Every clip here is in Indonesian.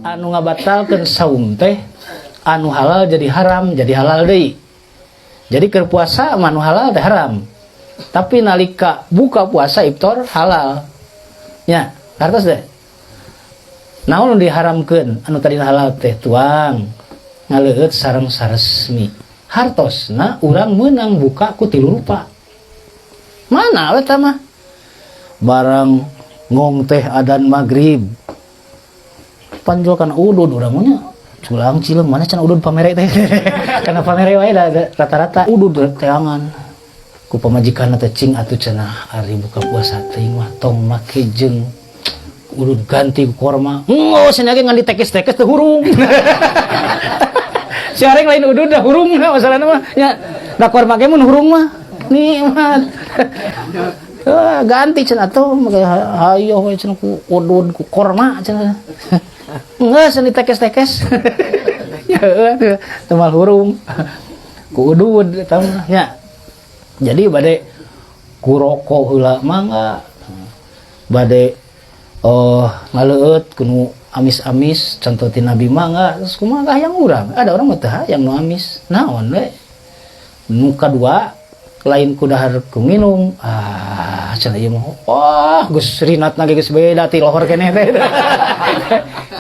anu ngabatalkeun saum teh anu halal jadi haram jadi halal deui. Jadi keur puasa anu halal teh haram. Tapi nalika buka puasa iftar halal. Nya, kartos teh. Naon diharamkeun anu tadi halal teh tuang ngaleueut sareng saresmi. Hartosna urang meunang buka ku 3 rupa. Mana we tah mah? Barang ngong teh adan maghrib. Panjol kana udud urang mah nya. Culang cileum mana cenah udud pamere teh. Kana pamere wae da rata-rata udud teangan. Ku pamajikanna teh cing atuh cenah ari buka puasa teuing mah tong make jeung udud ganti ku korma. Cenah ge ngan ditekes-tekes teh hurung. Si areng lain udud dah hurung na masalahna mah nya. Da korma ge mun hurung mah nikmat. Ganti cenah atuh hayo we cenah ku udud ku korma cenah. Geus ditekes-tekes. Ya atuh temal hurung. Ku udud eta mah nya. Jadi bade ku rokok heula mangga. Bade ngaleueut kuno amis-amis contoh ti Nabi mangga terus kumaha hayang urang. Ada orang mah teu hayang nu amis. Naon we? Nu kadua lain ku dahar ku nginum. Cenah ieu mah geus rinatna ge geus beda ti lohor keneh teh.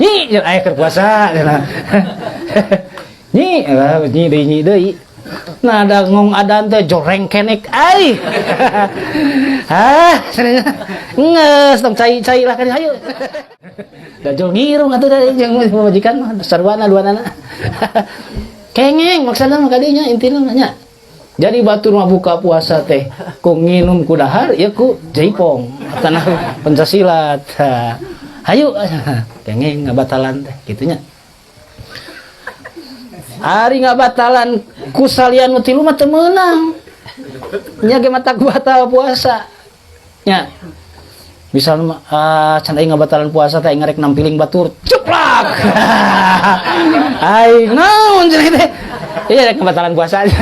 Nyi aya keur puasa cenah. Nyi deui. Nah ada ngong adan teh joreng kenek ai. Cenah geus tong cai-cai lah kan hayu. Da jol ngirung atuh da jeung majikan mah sarwana duanana. Kengeng maksudna mah kadinya intina nya. Jadi batur mah buka puasa teh ku nginum ku dahar ya ku jaipong tanah pencaksilat. Hayu kengeng ngabatalan teh kitu nya. Ari ngabatalan ku salian nu tilu mah teu meunang. Nya ge mata batal puasa. Nya. Misalnya can aing ngabatalan puasa teh aing ngarek nampiling batur ceplak. Aing naon cenah teh? Iya rek ngabatalan puasa aja.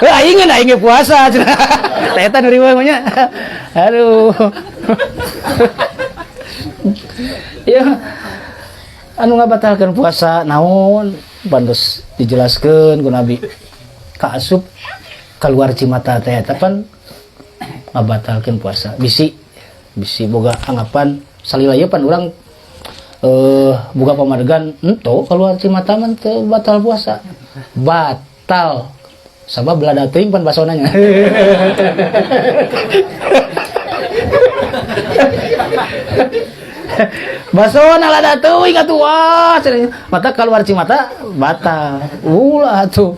Aing ge puasa cenah. Teh eta nu riweuh mah nya. Aduh. Ya. Anu ngabatalkeun puasa naon? Bandos dijelaskeun ku Nabi. Kaasup keluar cimata teh eta pan ngabatalkeun puasa. Bisi boga anggapan salila ieu pan urang boga pamadegan ento keluar cimata mah teu batal puasa. Batal. Sabab belada teuing pan basona nya. Basona lada teuing atuh wah mata keluar cimata batal. Ulah atuh.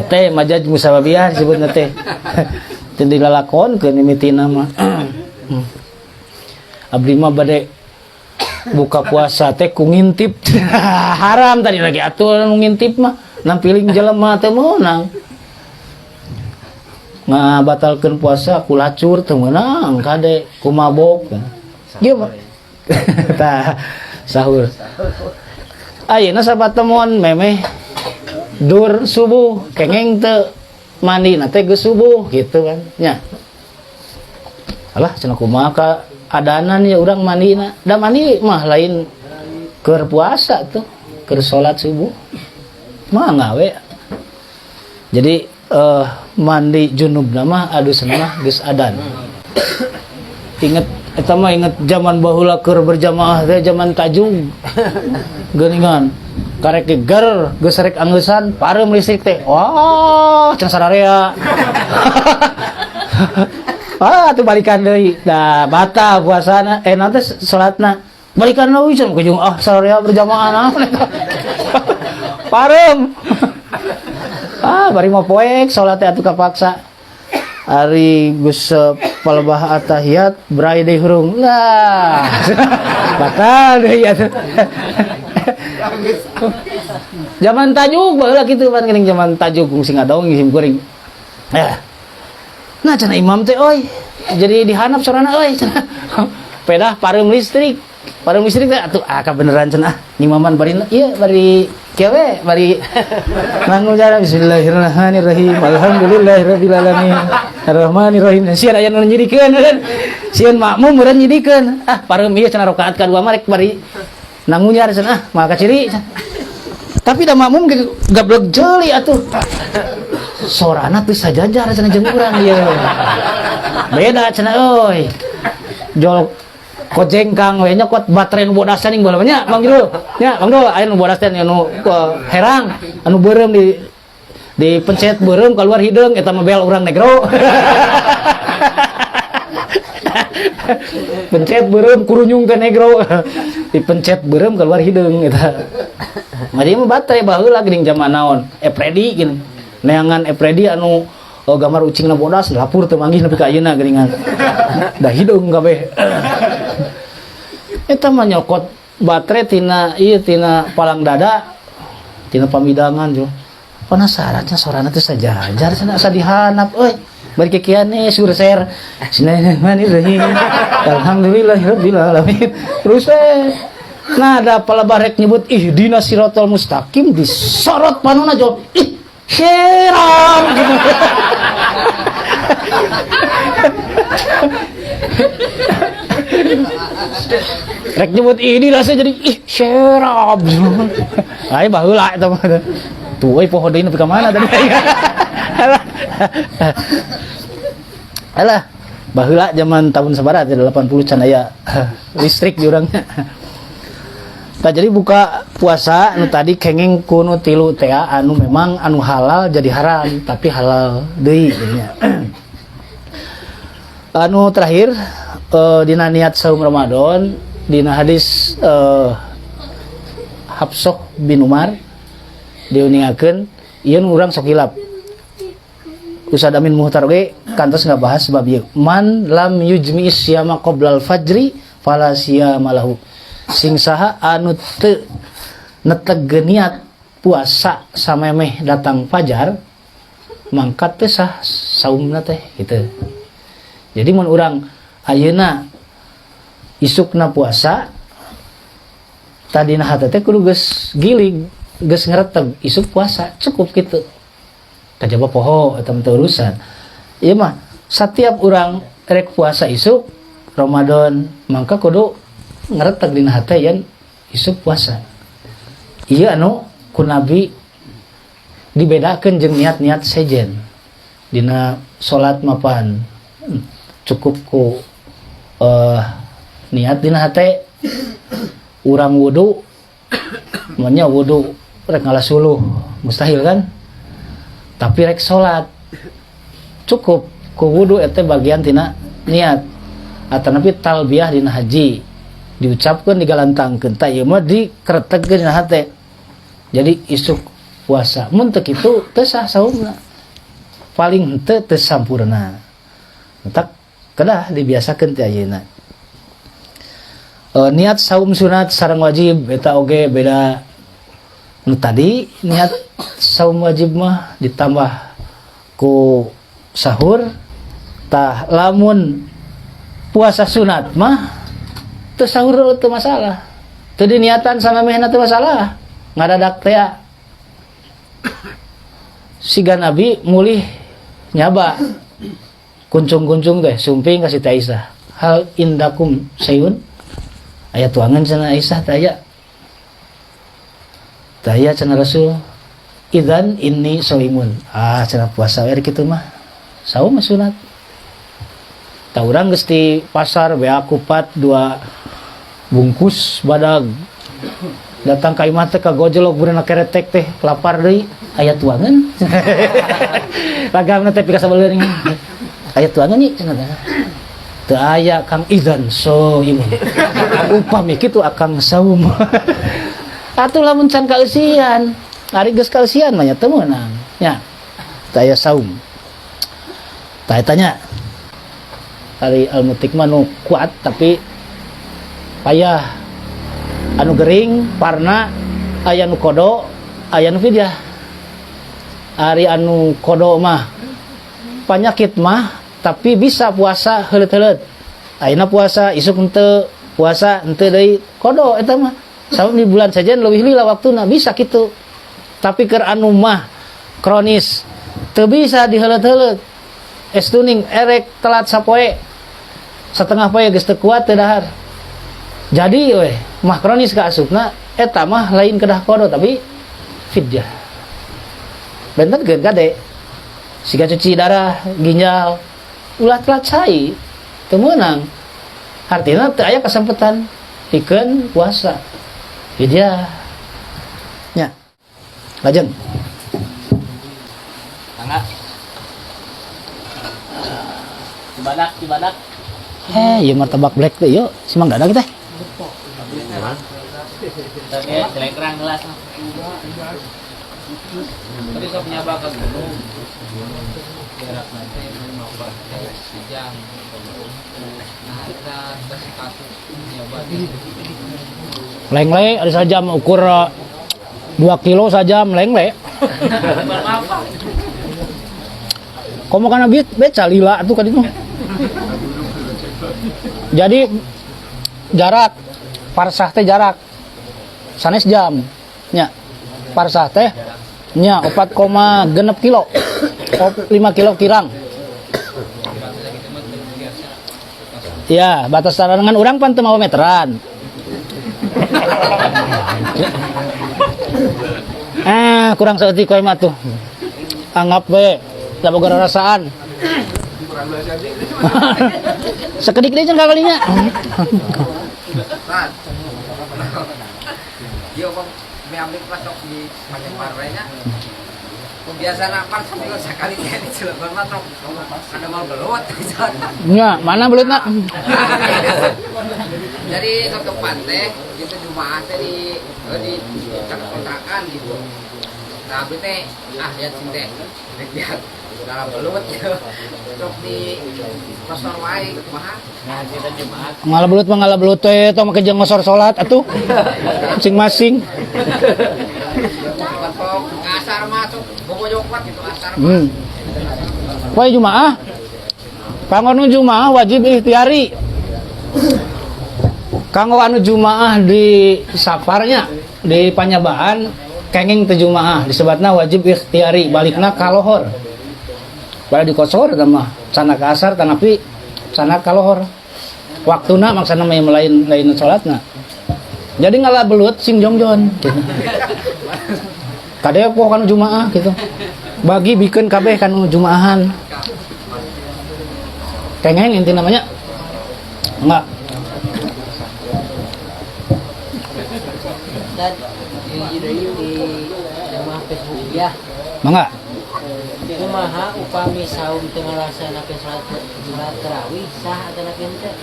Teh majaj musababiyah disebutna teh. Teu dilalakonkeun mimitina mah. Abdi mah bade buka puasa teh ku ngintip. Haram tadi lagi atuh nu ngintip mah nampiling jelema teh meunang. Ngabatalkeun puasa ku lacur teu meunang kade ku mabok. Ieu mah. Tah sahur. Ayeuna sapatemon memeh dur subuh kengeng teu mandi na teh geus subuh gitu kan nya. Alah cenah kumaha ka adanan ya urang mandina. Da mandi mah lain keur puasa tuh, keur salat subuh. Mangga we. Jadi mandi junubna mah adusna mah geus adan. Inget eta mah inget zaman baheula keur berjamaah teh zaman tajung. Geuningan karek geger geus rek angeusan pareum listrik teh. Wah, can sadarea. Atuh balikan deui. Da batal puasana nanti salatna. Balikan deui can kujung sadarea berjamaah naon eta. Pareum. Bari mah poek salat teh atuh kapaksa. Ari geus palebah atahiyat berai deui hurung. Lah. Batal deui atuh. Zaman tajuk baheula kitu pan geuning zaman tajuk kungsi ngadaong ngisim kuring. Nah cenah imam teh euy. Jadi dihanap sorana euy cenah. Pedah pareum listrik. Pareum listrik teh atuh kabeneran cenah. Imaman bari ieu bari kewe bari nganggo cara bismillahirrahmanirrahim alhamdulillahirabbil alamin arrahmanirrahim sieun aya nu nyidikeun sieun makmum meureun nyidikeun pareum ieu cenah rakaat kadua mah rek bari nangunyar cenah maka ciri tapi da makmum gablek jeuli atuh sorana teu sajajar cenah jeung urang ieu beda cenah euy jol kojengkang we nyokot baterai nu bodas ning bola nya Mang Jul nya Mang Jul aya nu bodas teh anu herang anu beureum di pencet beureum keluar hideung eta mah bel urang negro pencet beureum kurunyung ke negro dipencet beureum keluar hideung eta mari mah baterai baheula geuning zaman naon Epredi gini neangan Epredi anu gambar ucingna bodas lapur teu manggih nepi ka ayeuna geuningan da hideung kabeh eta mah nyokot baterai tina palang dada tina pamidangan jo penasaran cenah sorana teh sajajar cenah asa dihanap euy bari kikian surser bismillahirrahmanirrahim alhamdulillahirabbil alamin terus nada palabarek nyebut ihdinas siratal mustaqim disorot panonna jo Syirab gitu. Rek nyebut ini rasa jadi syirab. Ai baheula eta mah. Tuh euy poho deui nepi ka mana tadi. Alah, baheula zaman tahun sabaraha 80 can aya listrik di urangnya. Nah, jadi buka puasa anu tadi kenging kuno tilu teh anu memang anu halal jadi haram tapi halal deui nya. Anu terakhir dina niat saum Ramadan dina hadis Hafsah bin Umar diuningakeun ieu urang sok hilap. Ustaz Amin Muhtar ge kantos ngabahas bab ieu. Man lam yujmi syama qoblal fajri fala siyama lahu. Sing saha anu teu netegeun niat puasa samemeh datang fajar mangkat teh sah saumna teh kitu. Jadi mun urang ayeuna isukna puasa tadina hate teh kudu geus gilig, geus ngareteg isuk puasa cukup kitu. Kajaba poho eta teh urusan. Ieu mah setiap urang rek puasa isuk Ramadan mangka kudu ngareteg dina hate yen isuk puasa. Ieu anu ku Nabi dibedakeun jeung niat-niat sejen. Dina salat mapan cukup ku niat dina hate urang wudu nya wudu rek ngalasuluh mustahil kan? Tapi rek salat cukup ku wudu eta bagian tina niat. Atanapi talbiyah dina haji diucapkan digalantangkeun ta ieu mah dikeretegkeun dina hate. Jadi isuk puasa mun teu kitu teu sah saumna. Paling henteu teu sampurna. Tak kedah dibiasakeun ti ayeuna. Niat saum sunat sareng wajib eta oge beda. Nu tadi niat saum wajib mah ditambah ku sahur tah lamun puasa sunat mah teu sahur teu masalah. Teu diniatan samemehna teu masalah. Ngadadak teh siga Nabi mulih nyaba kuncung-kuncung teh sumping ka Siti Aisyah. Hal indakum sayun? Aya tuangan cenah Aisyah teh aya. Teh aya cenah Rasul. Idzan inni shaimun. Cenah puasa we kitu mah. Saum sunat. Tah urang geus di pasar bea kupat 2 bungkus badag datang ka imah teh kagojlok beureunak keretek teh lapar deui aya tuangan lagamna teh pika sabeuleung aya tuangan nih cenah teu aya Kang Idzan so ieu upami kitu akang saum atuh lamun can kaeusian ari geus kaeusian mah nya teu meunang nya teu aya saum tah eta nya ari almutik mah nu kuat tapi payah anu gering parna aya nu kodo aya nu fidyah. Ari anu kodo mah panyakit mah tapi bisa puasa heuleut-heuleut. Ayeuna puasa isuk henteu, puasa henteu deui kodo eta mah. Sabab di bulan saja leuwih lila waktuna bisa kitu. Tapi keur anu mah kronis teu bisa diheuleut-heuleut. Estuning erek telat sapoe setengah poe geus teu kuat teu dahar. Jadi weh mah kronis ka asupna eta mah lain kedah kodo tapi fidyah. Bentenkeun kade. Siga cuci darah, ginjal, ulah telat cai teu meunang. Artina teu aya kesempatan pikeun puasa. Fidyah. Nya. Lajeng. Tangga. Cibadak. Ieu martabak black teh yeuh, si Mang Dadak teh. Oke, selengkrang gelas. Tadi sok nyaba ke gunung. Jarak nanti 15 jam. Nah, kita sepatu nyoba. Lengle ada sajam ukur 2 kilo sajam lengle. Komo kana beca lila atuh ka ditu. Jadi jarak parsah teh jarak sanes jam nya parsah teh nya 4,6 kilo 5 kilo kirang ya batas sarangan urang pan teu mawa meteran kurang saeutik koe mah tuh anggap we da boga rasaan sekedik deui cenah kalinya. Dia kok ambil pasok di macam parwenya. Kebiasaan apa sambil sekali kali Cilegon mah trok ada mal belut. Nya, mana beulutna? Jadi ke pantai gitu Jumaah teh di kontrakan gitu. Nah, abdi teh lihat sing teh. Lihat dalam belut gitu. Trok di pasar wae kumaha? Nah, kita Jumat. Ngala belut teh tong make jeung ngosor salat atuh. Masing-masing. Kantong asar masuk bobojok kuat gitu asar mah. Poe Jumaah. Kanggo anu Jumaah wajib ikhtiari. Kanggo anu Jumaah di safarnya di panyabaan kenging teh Jumaah disebutna wajib ikhtiari balikna ka lohor. Bala dikosor eta mah sana ka asar tanapi sana ka lohor. Waktuna maksana mah lain salatna. Jadi ngalah belut sing jongjon gitu. Kadea poe kanu Jumaah gitu. Bagi bikeun kabeh kanu Jumaahan. Kengeng inti namanya. Enggak. Dan di jamaah Facebook ya. Mangga. Kumaha upami saum teu ngalaksanakeun salat tarawih sah atanakeun teh?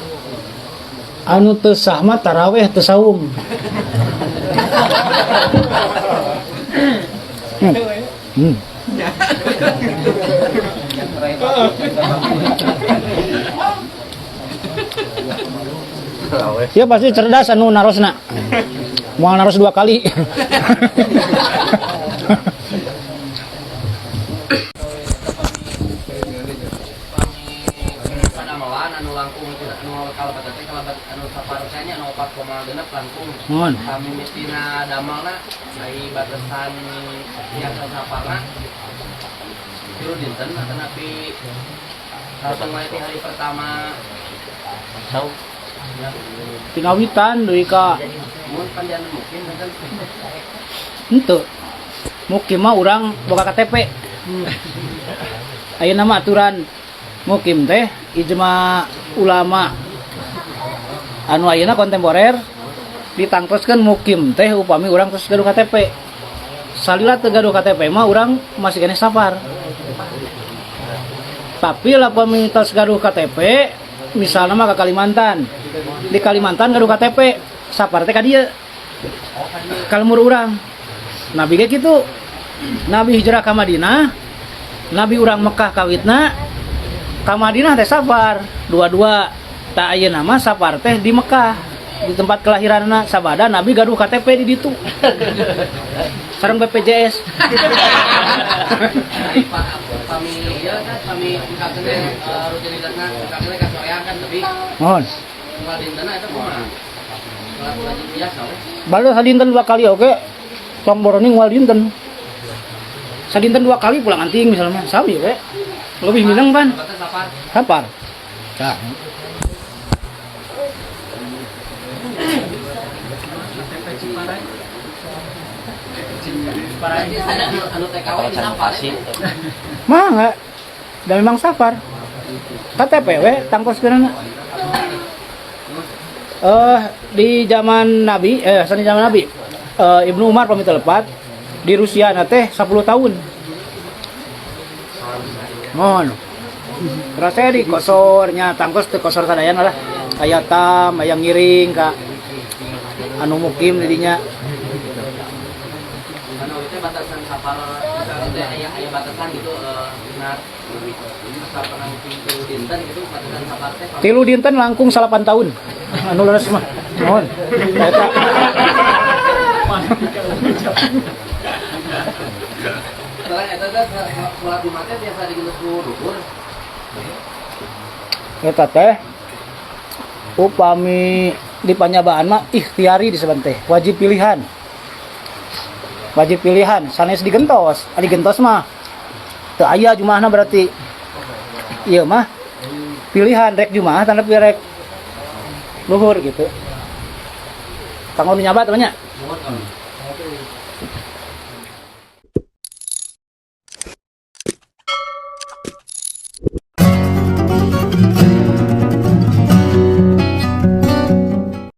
Anu teu sah mah tarawih teu saum. Ya pasti cerdas anu narosna. Moal naros 2 kali. Anu langkung anu kalabat teh kalabat anu saparusanya anu 4,6 langkung. Mohon. Kami mistina damalna ai batasan yang saparna. Itu dinten tapi langsung wae hari pertama Tahu. Tingawitan deui ka mun pandian mungkin kan henteu. Mukim mah urang boga KTP. Ayeuna mah aturan mukim teh ijma ulama anu ayeuna kontemporer ditangtoskeun mukim teh upami urang tos gaduh KTP. Salila teu gaduh KTP mah urang masih keneh safar. Tapi lamun tos gaduh KTP misalnya mah ke Kalimantan. Di Kalimantan gaduh KTP, safar teh ka dieu. Kalmur urang. Nabi ge kitu. Nabi hijrah ka Madinah, Nabi urang Mekah kawitna ka Madinah teh safar, dua-dua. Ta ayeuna mah safar teh di Mekah, di tempat kelahiranna sabada Nabi gaduh KTP di ditu. Sareng BPJS. kami ya kan kami kakene rutinitasna kakene ka soreang kan tapi Mohon. soal dintena eta kumaha? Salat wajib biasa we. Balik sadinten 2 kali oke. Tong boroning wal dinten. sadinten 2 kali pulang anting misalnya sami we lebih minang kan Batas sapar. sapar nah. Berarti ada anu TKW di sapar. Mah enggak dan memang sapar KTP we tangkos keunana di zaman Nabi di zaman Nabi Ibnu Umar pamit lepat di Rusia teh 10 tahun mohon terasa di kosornya tangkos teh kosor sadayana lah aya tam aya ngiring ka anu mukim didinya Anu itu batasan sapar itu aya batasan gitu benar. Asal pernah pintu dinten itu batasan sapar teh. 3 dinten langkung 8 tahun anu leres mah mohon eta Soalnya eta teh sholat Jumat teh biasa digeus ku duhur. eta teh upami di panyabaan mah ikhtiari disebut teh wajib pilihan sanes digentos mah teu aya jumaahna berarti ieu mah pilihan rek jumaah tanda rek luhur gitu tanggung nyabat banyak